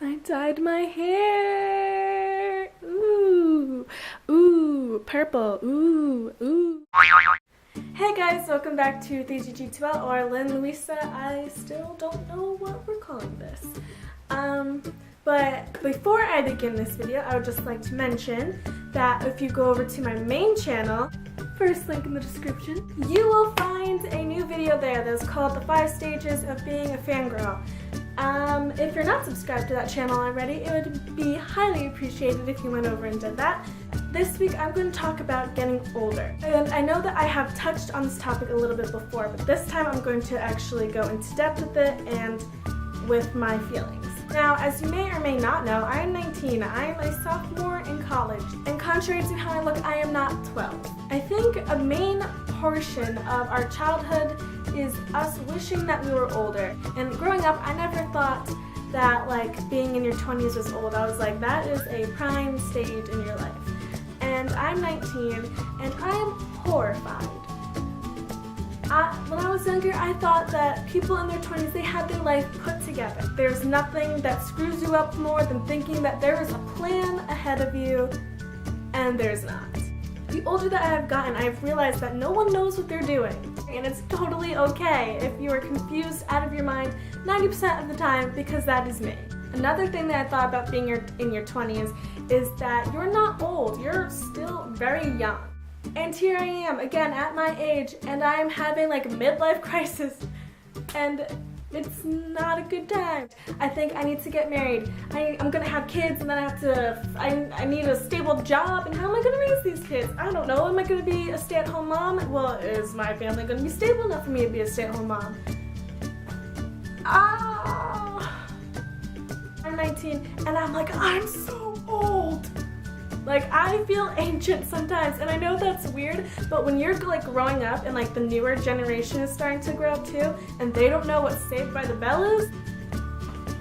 I dyed my hair. Ooh, ooh, purple. Ooh, ooh. Hey guys, welcome back to 3GG2L or Lynn, Luisa. I still don't know what we're calling this. But before I begin this video, I would just like to mention that if you go over to my main channel, first link in the description, you will find a new video there that's called The 5 Stages of Being a Fangirl. If you're not subscribed to that channel already, it would be highly appreciated if you went over and did that. This week I'm going to talk about getting older. And I know that I have touched on this topic a little bit before, but this time I'm going to actually go into depth with it and with my feelings. Now, as you may or may not know, I am 19. I am a sophomore in college, and contrary to how I look, I am not 12. I think a main portion of our childhood is us wishing that we were older. And growing up, I never thought that like being in your 20s was old. I was like, that is a prime stage in your life. And I'm 19, and I am horrified. When I was younger, I thought that people in their 20s, they had their life put together. There's nothing that screws you up more than thinking that there is a plan ahead of you, and there's not. The older that I have gotten, I've realized that no one knows what they're doing, and it's totally okay if you are confused out of your mind 90% of the time, because that is me. Another thing that I thought about being in your 20s is that you're not old, you're still very young. And here I am, again, at my age, and I am having like a midlife crisis, and it's not a good time. I think I need to get married. I'm gonna have kids, and then I need a stable job, and how am I gonna raise these kids? I don't know. Am I gonna be a stay-at-home mom? Well, is my family gonna be stable enough for me to be a stay-at-home mom? I'm 19, and I'm like, I'm so old. Like, I feel ancient sometimes, and I know that's weird, but when you're like growing up and like the newer generation is starting to grow up too, and they don't know what Saved by the Bell is,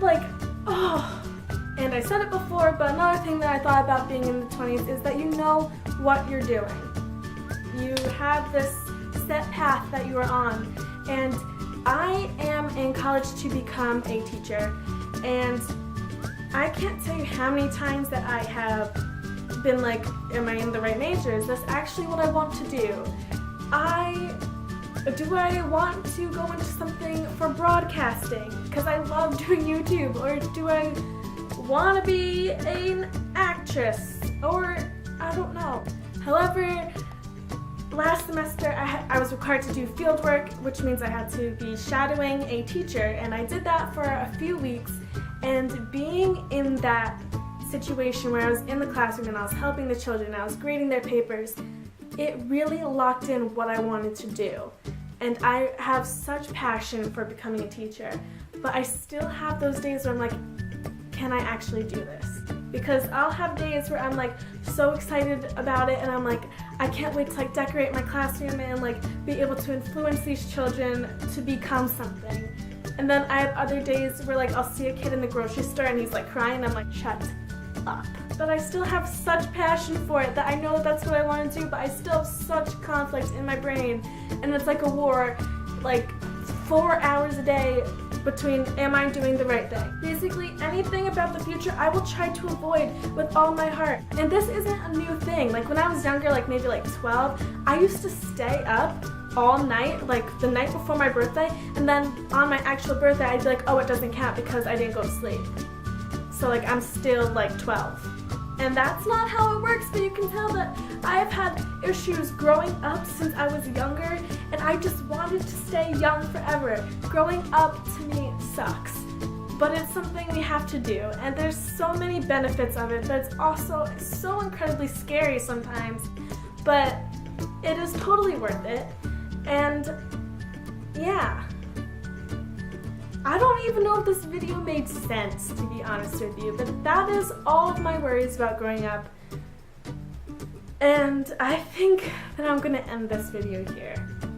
like, oh. And I said it before, but another thing that I thought about being in the 20s is that you know what you're doing. You have this set path that you are on, and I am in college to become a teacher, and I can't tell you how many times that I have been like, am I in the right major? Is this actually what I want to do? Do I want to go into something for broadcasting because I love doing YouTube, or do I want to be an actress, or I don't know. However, last semester I was required to do field work, which means I had to be shadowing a teacher, and I did that for a few weeks, and being in that situation where I was in the classroom and I was helping the children, I was grading their papers, it really locked in what I wanted to do. And I have such passion for becoming a teacher, but I still have those days where I'm like, can I actually do this? Because I'll have days where I'm like so excited about it, and I'm like, I can't wait to like decorate my classroom and like be able to influence these children to become something. And then I have other days where like I'll see a kid in the grocery store and he's like crying, and I'm like, shut up. But I still have such passion for it that I know that's what I want to do, but I still have such conflict in my brain, and it's like a war, like 4 hours a day between am I doing the right thing. Basically anything about the future I will try to avoid with all my heart. And this isn't a new thing. Like when I was younger, like maybe like 12, I used to stay up all night, like the night before my birthday, and then on my actual birthday I'd be like, oh, it doesn't count because I didn't go to sleep. So like I'm still like 12. And that's not how it works, but you can tell that I've had issues growing up since I was younger, and I just wanted to stay young forever. Growing up to me sucks, but it's something we have to do, and there's so many benefits of it, but it's also so incredibly scary sometimes, but it is totally worth it. And yeah. I don't even know if this video made sense, to be honest with you, but that is all of my worries about growing up. And I think that I'm gonna end this video here.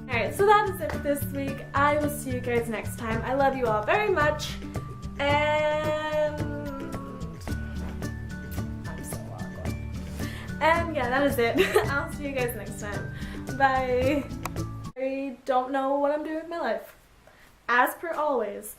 Alright, so that is it for this week. I will see you guys next time. I love you all very much, and I'm so awkward. And yeah, that is it. I'll see you guys next time. Bye. I don't know what I'm doing with my life. As per always,